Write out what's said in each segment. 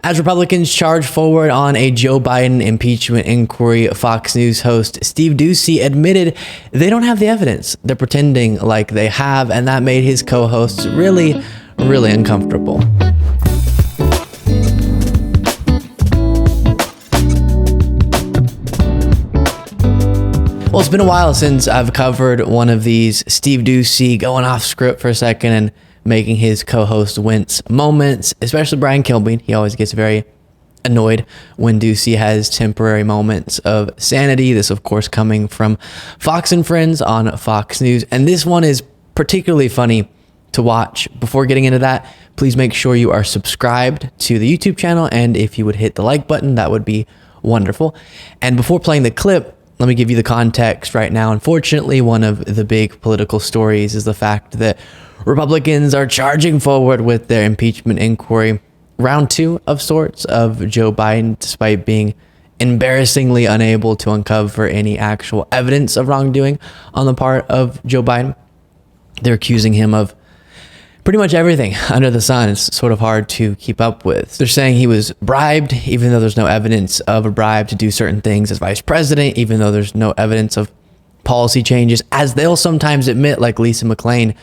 As Republicans charge forward on a Joe Biden impeachment inquiry, Fox News host Steve Doocy admitted they don't have the evidence. They're pretending like they have, and that made his co-hosts really uncomfortable. Well, it's been a while since I've covered one of these Steve Doocy going off script for a second and making his co-host wince moments, especially Brian Kilmeade. He always gets very annoyed when Doocy has temporary moments of sanity. This, of course, coming from Fox and Friends on Fox News. And this one is particularly funny to watch. Before getting into that, please make sure you are subscribed to the YouTube channel. And if you would hit the like button, that would be wonderful. And before playing the clip, let me give you the context right now. Unfortunately, one of the big political stories is the fact that Republicans are charging forward with their impeachment inquiry, round two of sorts, of Joe Biden, despite being embarrassingly unable to uncover any actual evidence of wrongdoing on the part of Joe Biden. They're accusing him of pretty much everything under the sun. It's sort of hard to keep up with. They're saying he was bribed, even though there's no evidence of a bribe to do certain things as vice president, even though there's no evidence of policy changes, as they'll sometimes admit, like Lisa McClain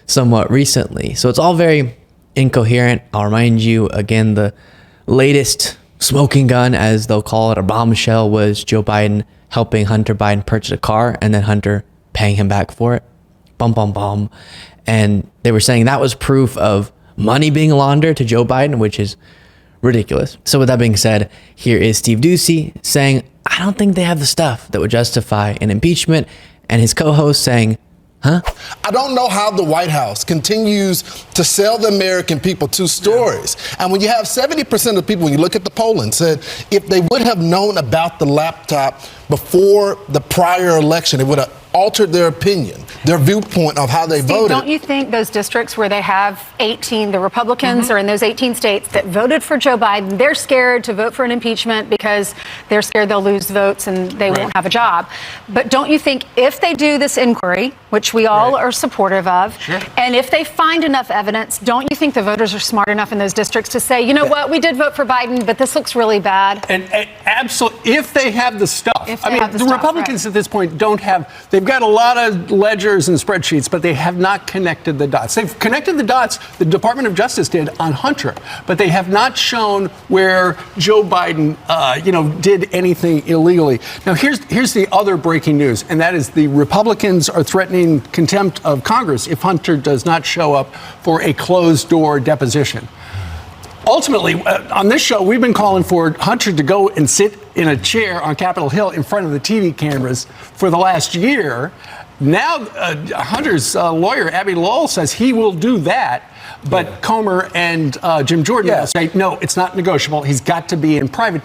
somewhat recently. So it's all very incoherent. I'll remind you again, the latest smoking gun, as they'll call it, or bombshell, was Joe Biden helping Hunter Biden purchase a car and then Hunter paying him back for it. Bum. And they were saying that was proof of money being laundered to Joe Biden, which is ridiculous. So with that being said, here is Steve Doocy saying, I don't think they have the stuff that would justify an impeachment, and his co-host saying, I don't know how the White House continues to sell the American people two stories. And when you have 70% of people, when you look at the polling, said if they would have known about the laptop before the prior election, it would have altered their opinion, their viewpoint of how they voted. Don't you think those districts where they have 18, the Republicans are in those 18 states that voted for Joe Biden, they're scared to vote for an impeachment because they're scared they'll lose votes and they won't have a job. But don't you think if they do this inquiry, which we all are supportive of, and if they find enough evidence, don't you think the voters are smart enough in those districts to say, you know what, we did vote for Biden, but this looks really bad? And absolutely, if they have the stuff. The Republicans at this point don't have, they've got a lot of ledgers and spreadsheets, but they have not connected the dots. They've connected the dots, the Department of Justice did, on Hunter, but they have not shown where Joe Biden, did anything illegally. Now, here's the other breaking news, and that is the Republicans are threatening contempt of Congress if Hunter does not show up for a closed-door deposition. Ultimately, on this show, we've been calling for Hunter to go and sit in a chair on Capitol Hill in front of the TV cameras for the last year. Now, Hunter's lawyer, Abby Lowell, says he will do that. But Comer and Jim Jordan will say, no, it's not negotiable. He's got to be in private.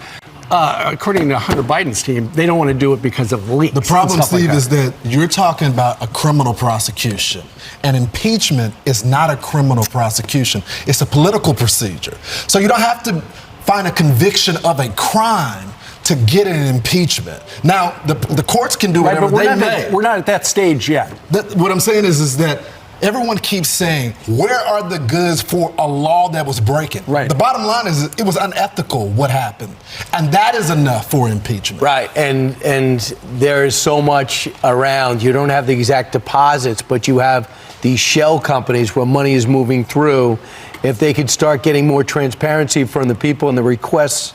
According to Hunter Biden's team, they don't want to do it because of leaks. The problem, Steve, is that you're talking about a criminal prosecution. And impeachment is not a criminal prosecution. It's a political procedure. So you don't have to find a conviction of a crime to get an impeachment. Now, the courts can do whatever they may. We're not at that stage yet. What I'm saying is that everyone keeps saying, where are the goods for a law that was breaking? The bottom line is it was unethical what happened. And that is enough for impeachment. Right. And there is so much around. You don't have the exact deposits, but you have these shell companies where money is moving through. If they could start getting more transparency from the people and the requests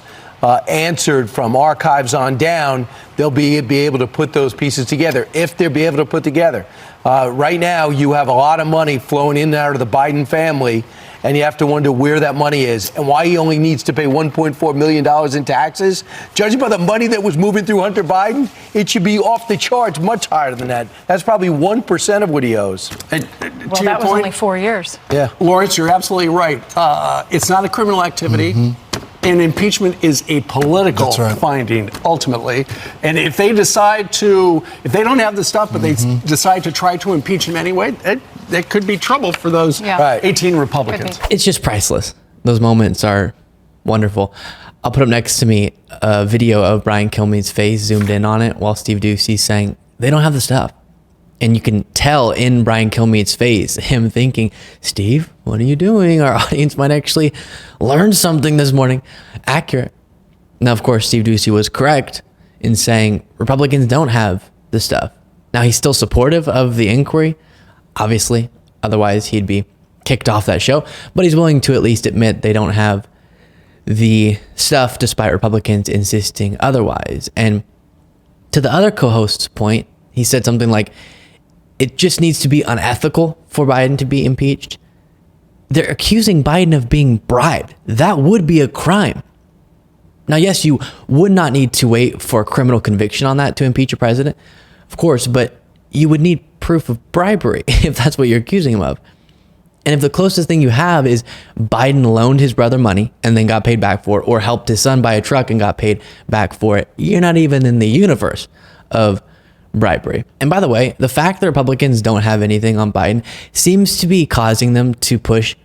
answered from archives on down, they'll be able to put those pieces together, if they'll be able to put together. Right now, you have a lot of money flowing in and out of the Biden family, and you have to wonder where that money is and why he only needs to pay $1.4 million in taxes. Judging by the money that was moving through Hunter Biden, it should be off the charts much higher than that. That's probably 1% of what he owes. Well, that was only 4 years. Yeah. Lawrence, you're absolutely right. It's not a criminal activity. And impeachment is a political finding, ultimately. And if they decide if they don't have the stuff, but they decide to try to impeach him anyway, that could be trouble for those 18 Republicans. It's just priceless. Those moments are wonderful. I'll put up next to me a video of Brian Kilmeade's face zoomed in on it while Steve Doocy's saying, they don't have the stuff. And you can tell in Brian Kilmeade's face, him thinking, Steve, what are you doing? Our audience might actually learn something this morning. Accurate. Now, of course, Steve Doocy was correct in saying Republicans don't have the stuff. Now, he's still supportive of the inquiry, obviously. Otherwise, he'd be kicked off that show. But he's willing to at least admit they don't have the stuff, despite Republicans insisting otherwise. And to the other co-host's point, he said something like, it just needs to be unethical for Biden to be impeached. They're accusing Biden of being bribed. That would be a crime. Now, yes, you would not need to wait for a criminal conviction on that to impeach a president, of course, but you would need proof of bribery if that's what you're accusing him of. And if the closest thing you have is Biden loaned his brother money and then got paid back for it, or helped his son buy a truck and got paid back for it, you're not even in the universe of bribery. And by the way, the fact that Republicans don't have anything on Biden seems to be causing them to push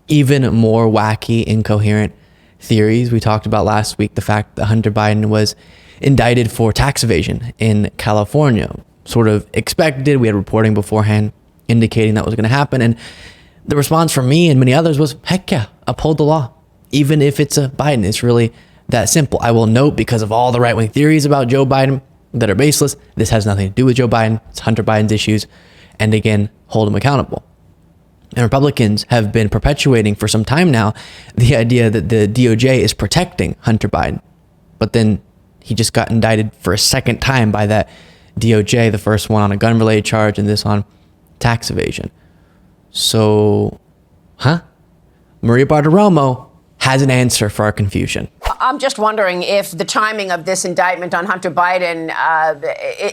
even more wacky, incoherent theories. We talked about last week the fact that Hunter Biden was indicted for tax evasion in California. Sort of expected. We had reporting beforehand indicating that was going to happen. And the response from me and many others was, heck yeah, uphold the law. Even if it's a Biden, it's really that simple. I will note, because of all the right-wing theories about Joe Biden that are baseless, this has nothing to do with Joe Biden. It's Hunter Biden's issues. And again, hold him accountable. And Republicans have been perpetuating for some time now the idea that the DOJ is protecting Hunter Biden. But then he just got indicted for a second time by that DOJ, the first one on a gun-related charge and this on tax evasion. So, Maria Bartiromo has an answer for our confusion. I'm just wondering if the timing of this indictment on Hunter Biden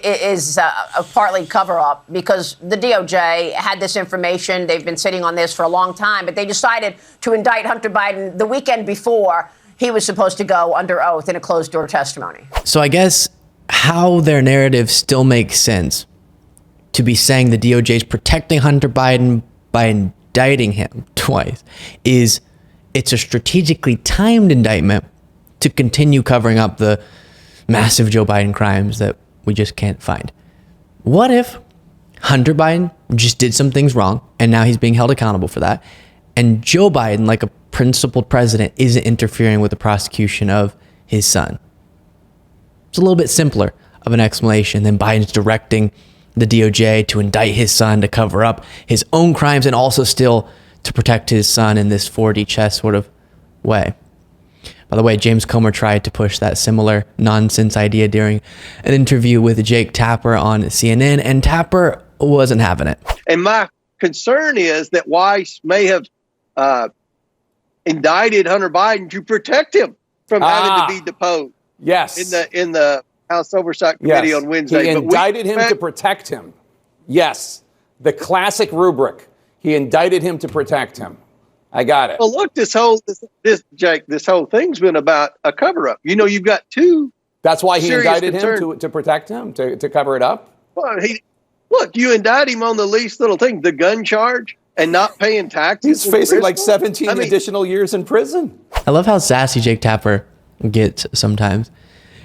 is a partly cover-up, because the DOJ had this information. They've been sitting on this for a long time, but they decided to indict Hunter Biden the weekend before he was supposed to go under oath in a closed-door testimony. So I guess how their narrative still makes sense to be saying the DOJ is protecting Hunter Biden by indicting him twice is it's a strategically timed indictment to continue covering up the massive Joe Biden crimes that we just can't find. What if Hunter Biden just did some things wrong and now he's being held accountable for that, and Joe Biden, like a principled president, isn't interfering with the prosecution of his son? It's a little bit simpler of an explanation than Biden's directing the DOJ to indict his son to cover up his own crimes and also still to protect his son in this 4D chess sort of way. By the way, James Comer tried to push that similar nonsense idea during an interview with Jake Tapper on CNN, and Tapper wasn't having it. And my concern is that Weiss may have indicted Hunter Biden to protect him from having to be deposed. Yes. In the House Oversight Committee on Wednesday. He indicted him to protect him. Yes. The classic rubric. He indicted him to protect him. I got it. Well, look, this whole thing's been about a cover-up. You know, you've got two. That's why he indicted concerns. him to protect him, to cover it up. Well, you indict him on the least little thing, the gun charge, and not paying taxes. He's facing like 17 additional years in prison. I love how sassy Jake Tapper gets sometimes.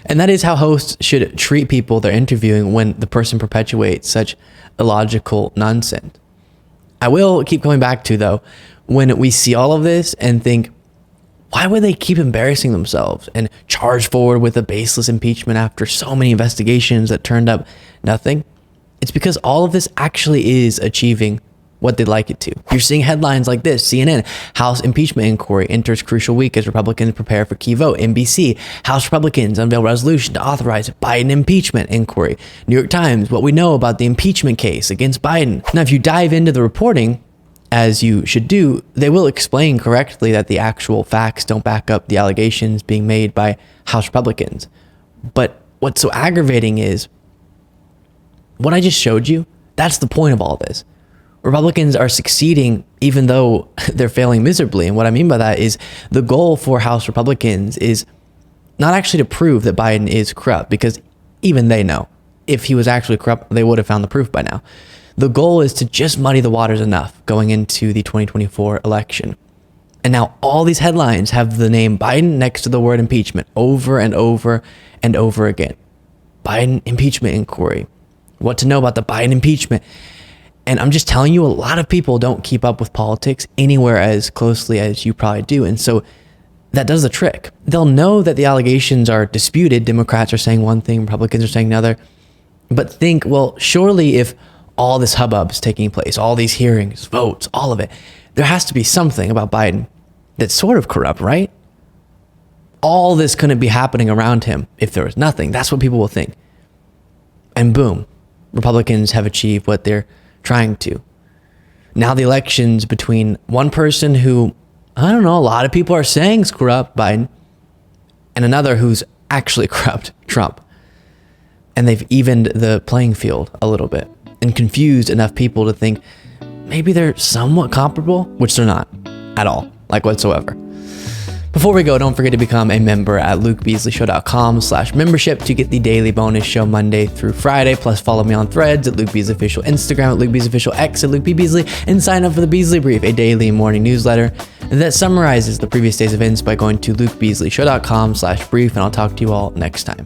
And that is how hosts should treat people they're interviewing when the person perpetuates such illogical nonsense. I will keep going back to, though, when we see all of this and think, why would they keep embarrassing themselves and charge forward with a baseless impeachment after so many investigations that turned up nothing? It's because all of this actually is achieving what they'd like it to. You're seeing headlines like this: CNN, House impeachment inquiry enters crucial week as Republicans prepare for key vote. NBC, House Republicans unveil resolution to authorize Biden impeachment inquiry. New York Times, what we know about the impeachment case against Biden. Now, if you dive into the reporting, as you should do, they will explain correctly that the actual facts don't back up the allegations being made by House Republicans. But what's so aggravating is what I just showed you. That's the point of all this. Republicans are succeeding even though they're failing miserably. And what I mean by that is the goal for House Republicans is not actually to prove that Biden is corrupt, because even they know if he was actually corrupt, they would have found the proof by now. The goal is to just muddy the waters enough going into the 2024 election. And now all these headlines have the name Biden next to the word impeachment over and over and over again. Biden impeachment inquiry. what to know about the Biden impeachment. And I'm just telling you, a lot of people don't keep up with politics anywhere as closely as you probably do. And so that does the trick. They'll know that the allegations are disputed. Democrats are saying one thing, Republicans are saying another. But think, well, surely if all this hubbub is taking place, all these hearings, votes, all of it, there has to be something about Biden that's sort of corrupt, right? All this couldn't be happening around him if there was nothing. That's what people will think. And boom, Republicans have achieved what they're trying to. Now the election's between one person who, I don't know, a lot of people are saying is corrupt, Biden, and another who's actually corrupt, Trump. And they've evened the playing field a little bit and confused enough people to think maybe they're somewhat comparable, which they're not at all, like whatsoever. Before we go, don't forget to become a member at lukebeasleyShow.com/membership to get the daily bonus show Monday through Friday. Plus, follow me on Threads at Luke Beasley Official, Instagram at Luke Beasley Official, X at Luke B. Beasley, and sign up for the Beasley Brief, a daily morning newsletter that summarizes the previous day's events by going to lukebeasleyshow.com/brief, and I'll talk to you all next time.